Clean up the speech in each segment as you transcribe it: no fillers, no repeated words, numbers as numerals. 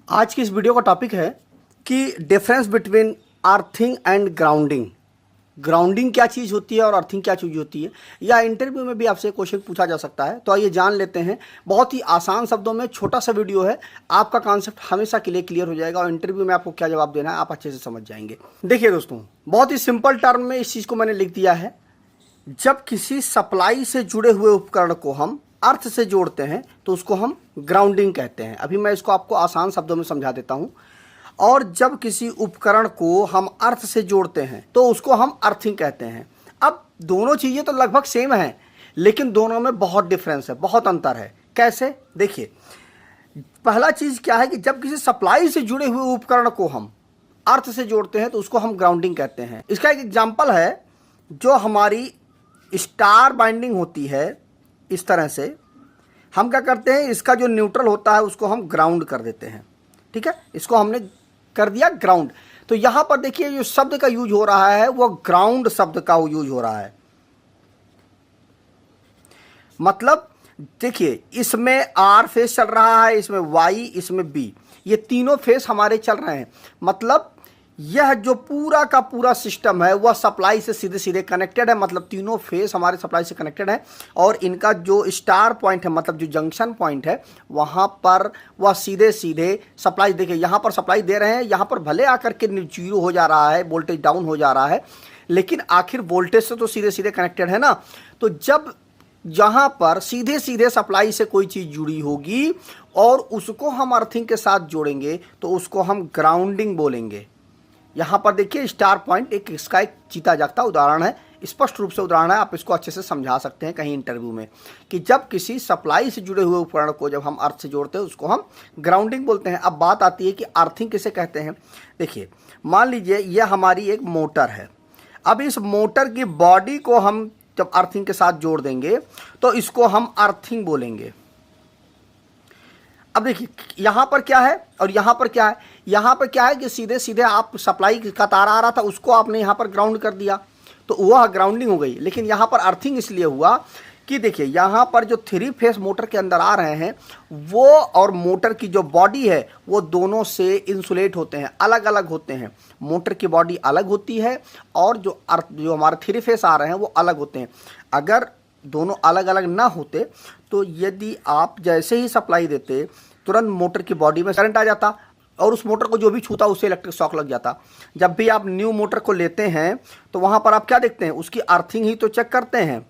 आज की इस वीडियो का टॉपिक है कि difference between earthing and grounding. Grounding क्या चीज़ होती है और अर्थिंग क्या चीज़ होती है, या इंटरव्यू में भी आपसे क्वेश्चन पूछा जा सकता है। तो आइए जान लेते हैं। बहुत ही आसान शब्दों में छोटा सा वीडियो है, आपका कॉन्सेप्ट हमेशा के लिए क्लियर हो जाएगा और इंटरव्यू में आपको क्या जवाब देना है आप अच्छे से समझ जाएंगे। देखिए दोस्तों, बहुत ही सिंपल टर्म में इस चीज़ को मैंने लिख दिया है। जब किसी सप्लाई से जुड़े हुए उपकरण को हम अर्थ से जोड़ते हैं तो उसको हम ग्राउंडिंग कहते हैं। अभी मैं इसको आपको आसान शब्दों में समझा देता हूं। और जब किसी उपकरण को हम अर्थ से जोड़ते हैं तो उसको हम अर्थिंग कहते हैं। अब दोनों चीज़ें तो लगभग सेम हैं, लेकिन दोनों में बहुत डिफरेंस है, बहुत अंतर है। कैसे? देखिए, पहला चीज़ क्या है कि जब किसी सप्लाई से जुड़े हुए उपकरण को हम अर्थ से जोड़ते हैं तो उसको हम ग्राउंडिंग कहते हैं। इसका एक एग्जाम्पल है, जो हमारी स्टार बाइंडिंग होती है, इस तरह से हम क्या करते हैं, इसका जो न्यूट्रल होता है उसको हम ग्राउंड कर देते हैं। ठीक है, इसको हमने कर दिया ग्राउंड। तो यहां पर देखिए जो शब्द का यूज हो रहा है वो ग्राउंड शब्द का यूज हो रहा है। मतलब देखिए, इसमें आर फेस चल रहा है, इसमें वाई, इसमें बी, ये तीनों फेस हमारे चल रहे हैं। मतलब यह जो पूरा का पूरा सिस्टम है वह सप्लाई से सीधे सीधे कनेक्टेड है। मतलब तीनों फेस हमारे सप्लाई से कनेक्टेड है और इनका जो स्टार पॉइंट है, मतलब जो जंक्शन पॉइंट है, वहां पर वह सीधे सीधे सप्लाई, देखिए यहां पर सप्लाई दे रहे हैं, यहां पर भले आकर के जीरो हो जा रहा है, वोल्टेज डाउन हो जा रहा है, लेकिन आखिर वोल्टेज से तो सीधे सीधे कनेक्टेड है ना। तो जब जहां पर सीधे सीधे सप्लाई से कोई चीज जुड़ी होगी और उसको हम अर्थिंग के साथ जोड़ेंगे तो उसको हम ग्राउंडिंग बोलेंगे। यहाँ पर देखिए स्टार पॉइंट एक इसका एक जीता जागता उदाहरण है, स्पष्ट रूप से उदाहरण है, आप इसको अच्छे से समझा सकते हैं कहीं इंटरव्यू में, कि जब किसी सप्लाई से जुड़े हुए उपकरण को जब हम अर्थ से जोड़ते हैं उसको हम ग्राउंडिंग बोलते हैं। अब बात आती है कि अर्थिंग किसे कहते हैं। देखिए, मान लीजिए यह हमारी एक मोटर है। अब इस मोटर की बॉडी को हम जब अर्थिंग के साथ जोड़ देंगे तो इसको हम अर्थिंग बोलेंगे। अब देखिए यहां पर क्या है और यहां पर क्या है। यहां पर क्या है कि सीधे सीधे आप सप्लाई का तार आ रहा था, उसको आपने यहां पर ग्राउंड कर दिया तो वह ग्राउंडिंग हो गई। लेकिन यहां पर अर्थिंग इसलिए हुआ कि देखिए यहां पर जो थ्री फेस मोटर के अंदर आ रहे हैं वो और मोटर की जो बॉडी है वो दोनों से इंसुलेट होते हैं, अलग अलग होते हैं। मोटर की बॉडी अलग होती है और जो हमारे थ्री फेस आ रहे हैं वो अलग होते हैं। अगर दोनों अलग अलग ना होते तो यदि आप जैसे ही सप्लाई देते तुरंत मोटर की बॉडी में करंट आ जाता और उस मोटर को जो भी छूता उससे इलेक्ट्रिक शॉक लग जाता। जब भी आप न्यू मोटर को लेते हैं तो वहां पर आप क्या देखते हैं, उसकी अर्थिंग ही तो चेक करते हैं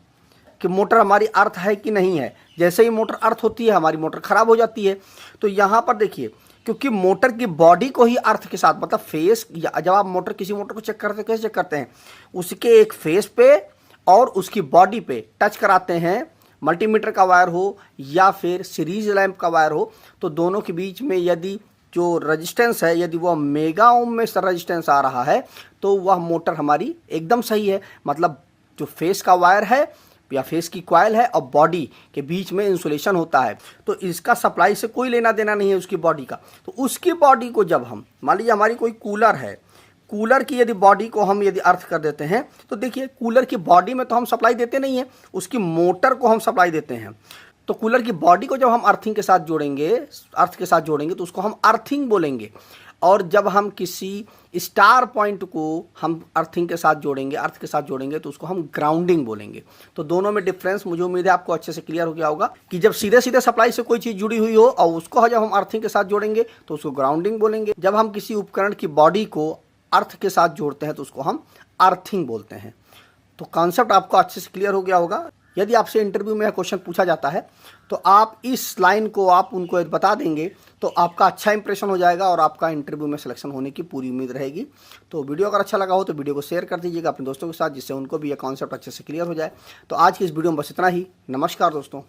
कि मोटर हमारी अर्थ है कि नहीं है। जैसे ही मोटर अर्थ होती है हमारी मोटर खराब हो जाती है। तो यहाँ पर देखिए, क्योंकि मोटर की बॉडी को ही अर्थ के साथ, मतलब फेस, जब आप किसी मोटर को चेक करते हैं, कैसे चेक करते हैं, उसके एक फेस पे और उसकी बॉडी पे टच कराते हैं। मल्टीमीटर का वायर हो या फिर सीरीज लैंप का वायर हो तो दोनों के बीच में यदि जो रजिस्टेंस है, यदि वह मेगा ओम में रजिस्टेंस आ रहा है तो वह मोटर हमारी एकदम सही है। मतलब जो फेस का वायर है या फेस की कॉइल है और बॉडी के बीच में इंसुलेशन होता है तो इसका सप्लाई से कोई लेना देना नहीं है उसकी बॉडी का। तो उसकी बॉडी को जब हम, मान लीजिए हमारी कोई कूलर है, कूलर की यदि बॉडी को हम यदि अर्थ कर देते हैं तो देखिए कूलर की बॉडी में तो हम सप्लाई देते नहीं है, उसकी मोटर को हम सप्लाई देते हैं। तो कूलर की बॉडी को जब हम अर्थिंग के साथ जोड़ेंगे, अर्थ के साथ जोड़ेंगे तो उसको हम अर्थिंग बोलेंगे। और जब हम किसी स्टार पॉइंट को हम अर्थिंग के साथ जोड़ेंगे, अर्थ के साथ जोड़ेंगे तो उसको हम ग्राउंडिंग बोलेंगे। तो दोनों में डिफरेंस मुझे उम्मीद है आपको अच्छे से क्लियर हो गया होगा कि जब सीधे सीधे सप्लाई से कोई चीज़ जुड़ी हुई हो और उसको जब हम अर्थिंग के साथ जोड़ेंगे तो उसको ग्राउंडिंग बोलेंगे। जब हम किसी उपकरण की बॉडी को अर्थ के साथ जोड़ते हैं तो उसको हम अर्थिंग बोलते हैं। तो कॉन्सेप्ट आपको अच्छे से क्लियर हो गया होगा। यदि आपसे इंटरव्यू में क्वेश्चन पूछा जाता है तो आप इस लाइन को आप उनको बता देंगे तो आपका अच्छा इंप्रेशन हो जाएगा और आपका इंटरव्यू में सिलेक्शन होने की पूरी उम्मीद रहेगी। तो वीडियो अगर अच्छा लगा हो तो वीडियो को शेयर कर दीजिएगा अपने दोस्तों के साथ, जिससे उनको भी ये कॉन्सेप्ट अच्छे से क्लियर हो जाए। तो आज की इस वीडियो में बस इतना ही। नमस्कार दोस्तों।